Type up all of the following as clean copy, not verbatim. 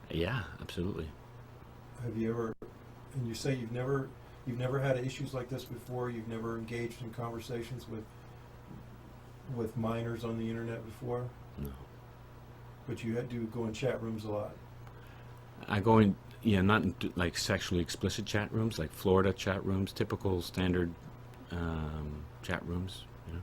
Yeah, absolutely. Have you ever, and you say you've never had issues like this before, you've never engaged in conversations with minors on the internet before, No. but you do go in chat rooms a lot. I go in, yeah, not into like sexually explicit chat rooms, like Florida chat rooms, typical standard chat rooms, you know.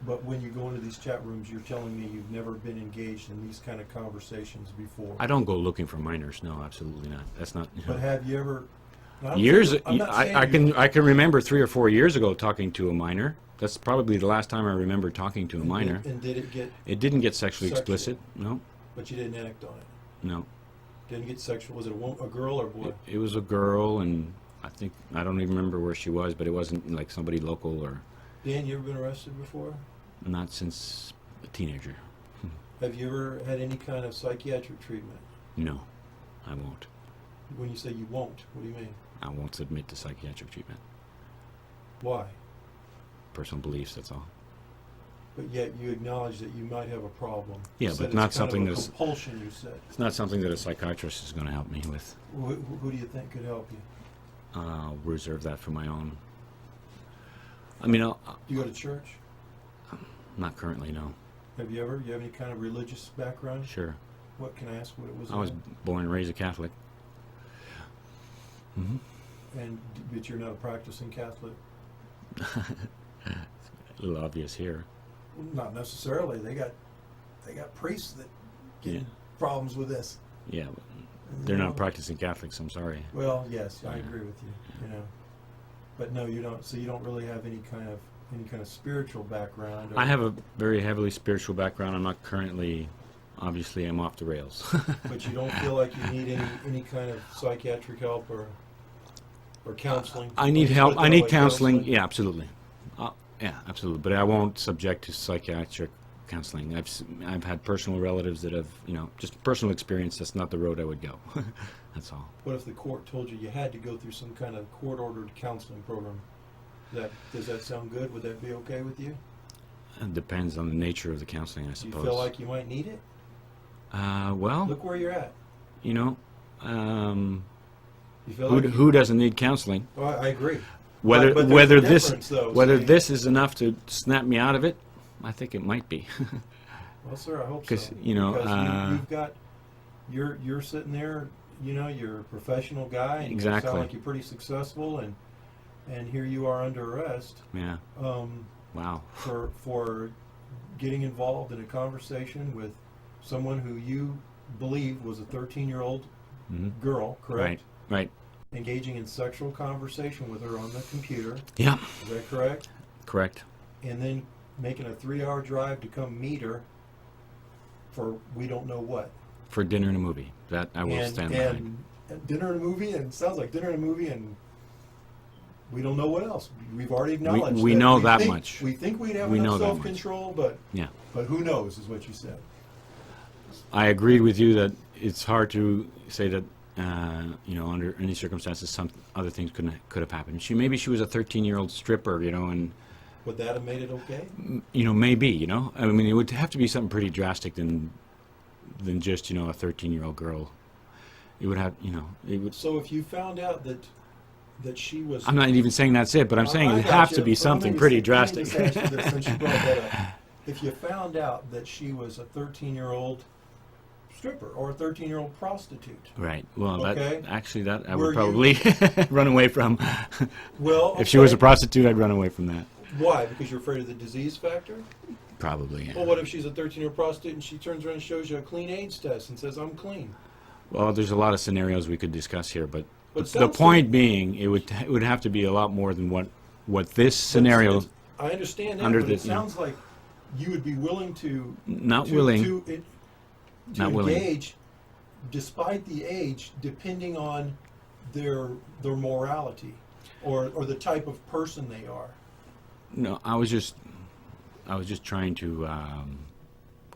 But when you go into these chat rooms, you're telling me you've never been engaged in these kind of conversations before. I don't go looking for minors. No, absolutely not. That's not. You know. But have you ever? Now, Years, I'm not saying I can remember 3 or 4 years ago talking to a minor. That's probably the last time I remember talking to a minor. And did it get? It didn't get sexually Sexual. explicit. No, But you didn't act on it. no. Didn't get sexual. Was it a girl or a boy? It was a girl, and I don't even remember where she was, but it wasn't like somebody local or Dan, you ever been arrested before? not since a teenager. Have you ever had any kind of psychiatric treatment? No, I won't. When you say you won't, what do you mean? I won't submit to psychiatric treatment. Why? Personal beliefs, that's all. But yet you acknowledge that you might have a problem. Yeah, You said but it's not kind something of a that's- compulsion. You said. It's not something that a psychiatrist is going to help me with. Who do you think could help you? I'll reserve that for my own. I mean, Do you go to church? not currently, no. Have you ever? You have any kind of religious background? Sure. What can I ask? What it was? I was about? born and raised a Catholic. Hmm. But you're not a practicing Catholic. A little obvious here. Not necessarily. They got priests that get Yeah. problems with this. Yeah, but they're not practicing Catholics, I'm sorry. Well, yes, I Yeah. agree with you. You know, but no, you don't. So you don't really have any kind of spiritual background. I have a very heavily spiritual background. I'm not currently, obviously, I'm off the rails. But you don't feel like you need any kind of psychiatric help or counseling. I need Let's help. put it I that need way, counseling. Yeah, absolutely. Yeah, absolutely. But I won't subject to psychiatric counseling. I've had personal relatives that have, just personal experience. That's not the road I would go. That's all. What if the court told you had to go through some kind of court-ordered counseling program? Does that sound good? Would that be okay with you? It depends on the nature of the counseling, I Do you suppose. feel like you might need it? Well, Look where you're at. Um, You feel like who doesn't need counseling? Oh, I agree. Whether But there's whether a this difference, though, whether so- this is enough to snap me out of it, I think it might be. Well, sir, I hope so. 'Cause, because, you've got you're sitting there. You're a professional guy. And You Exactly. sound like you're pretty successful, and here you are under arrest Yeah. Wow. for getting involved in a conversation with someone who you believe was a 13-year-old Hmm. girl, correct? Right. Engaging in sexual conversation with her on the computer. Yeah. Is that correct? Correct. And then making a 3-hour drive to come meet her for we don't know what. For dinner and a movie. That I will stand behind. And dinner and a movie, and sounds like dinner and a movie, and we don't know what else. We've already acknowledged we that know we that think- much. We think we'd have We enough know that much. self-control, but Yeah. who knows, is what you said. I agreed with you that it's hard to say that under any circumstances some other things could have happened. Maybe she was a 13-year-old stripper, and Would that have made it okay? maybe, I mean, it would have to be something pretty drastic than just, a 13-year-old girl. It would have, it would. So if you found out that she was... I'm not even saying that's it, but I'm saying it would have to be something pretty drastic. If you found out that she was a 13-year-old stripper or a 13-year-old prostitute, Right. Well, Okay. that I Were would probably run away from. well, If she was a okay. prostitute, I'd run away from that. Why? Because you're afraid of the disease factor? Probably. Yeah. Well, what if she's a 13-year-old prostitute and she turns around and shows you a clean AIDS test and says, I'm clean? Well, there's a lot of scenarios we could discuss here, but But the sounds point like- being, it would have to be a lot more than what this scenario. I understand that, under but the- it sounds like you would be willing to... Not to, willing. To Not willing. engage, despite the age, depending on their morality or the type of person they are. No, I was just trying to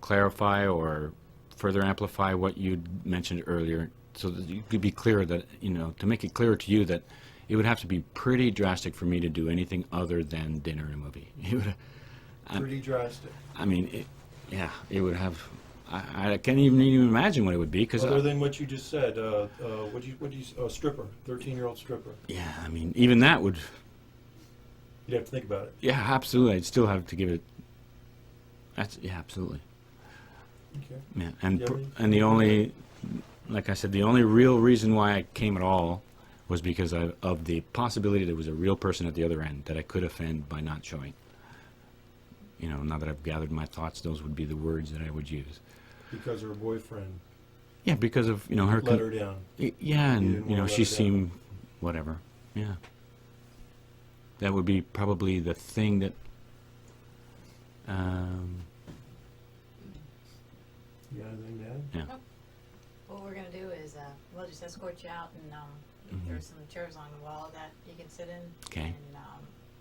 clarify or further amplify what you'd mentioned earlier, so that you could be clear that to make it clearer to you that it would have to be pretty drastic for me to do anything other than dinner and a movie. It would, Pretty drastic. I mean, it would have. I can't even imagine what it would be because Other than what you just said, stripper, 13-year-old stripper. yeah, I mean, even that would, You'd have to think about it. yeah, absolutely. I'd still have to give it. That's yeah, absolutely. Okay. Yeah, and Do you have and the only, like I said, the only real reason why I came at all was because of the possibility there was a real person at the other end that I could offend by not showing. You know, now that I've gathered my thoughts, those would be the words that I would use. Because her boyfriend Yeah, because of her. let her down. Yeah, You and didn't wanna let she her down. seemed whatever. Yeah, that would be probably the thing that. You got anything to add? Yeah. Nope. What we're gonna do is, we'll just escort you out and, Mhm. there's some chairs on the wall that you can sit in. Okay. And,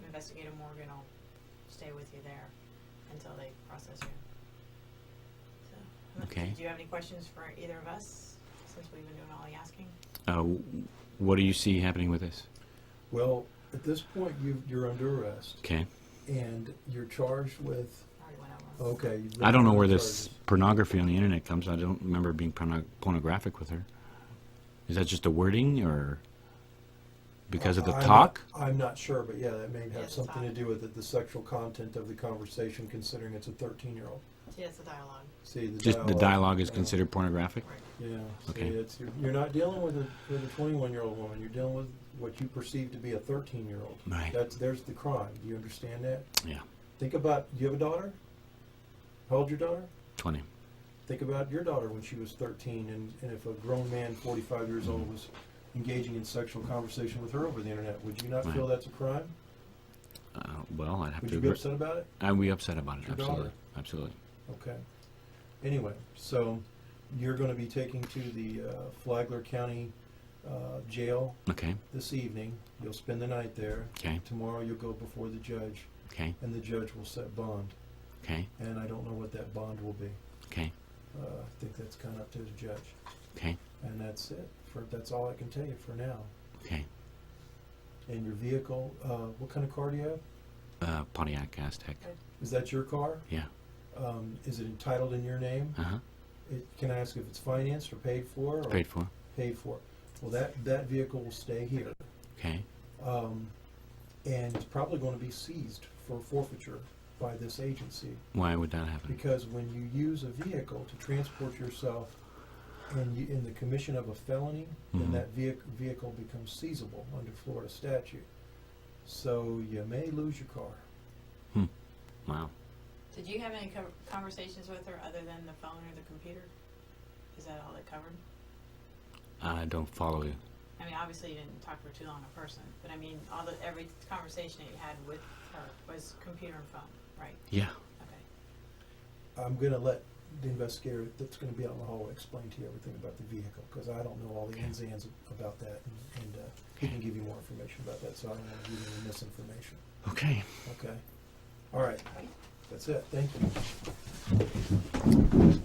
Investigator Morgan will stay with you there until they process you. So, Okay. do you have any questions for either of us, since we've been doing all the asking? What do you see happening with this? Well, at this point, you're under arrest, Okay. and you're charged with. Already went over. Okay. you've I don't know written where down this charges. pornography on the internet comes. I don't remember being pornographic with her. Is that just the wording, or because of the I'm talk? not- I'm not sure, but yeah, that may Yeah, have the something to talk. do with it, the sexual content of the conversation, considering it's a 13-year-old. Yeah, it's a dialogue. See, Just the dialogue is yeah. considered pornographic? Right. Yeah. Okay. See, you're not dealing with a 21-year-old woman. You're dealing with what you perceive to be a 13-year-old. Right. There's the crime. Do you understand that? Yeah. Think about. Do you have a daughter? How old's your daughter? 20. Think about your daughter when she was 13, and if a grown man, 45 years old, was engaging in sexual conversation with her over the internet. Would you not Right. feel that's a crime? Well, I'd have Would to you be agree. upset about it? I'd be upset about it. Your Absolutely. daughter. Absolutely. Okay. Anyway, so you're going to be taken to the Flagler County Jail Okay. this evening. You'll spend the night there. Okay. Tomorrow you'll go before the judge, Okay. and the judge will set bond. Okay. And I don't know what that bond will be. Okay. I think that's kind of up to the judge. Okay. And that's it. That's all I can tell you for now. Okay. And your vehicle, what kind of car do you have? Pontiac Aztec. Is that your car? Yeah. Is it entitled in your name? Uh huh. Can I ask if it's financed or paid for? Or Paid for. Paid for. Well, that vehicle will stay here. Okay. And it's probably going to be seized for forfeiture by this agency. Why would that happen? Because when you use a vehicle to transport yourself in the commission of a felony, then Mhm. that vehicle becomes seizable under Florida statute. So you may lose your car. Wow. Did you have any conversations with her other than the phone or the computer? Is that all it covered? I don't follow you. I mean, obviously you didn't talk to her too long in person, but I mean, every conversation that you had with her was computer and phone, right? Yeah. Okay. I'm going to let the investigator that's going to be out in the hallway explain to you everything about the vehicle, because I don't know all the ins and outs about that, and he can give you more information about that, so I don't want to give you any misinformation. Okay. Okay? All right. That's it. Thank you.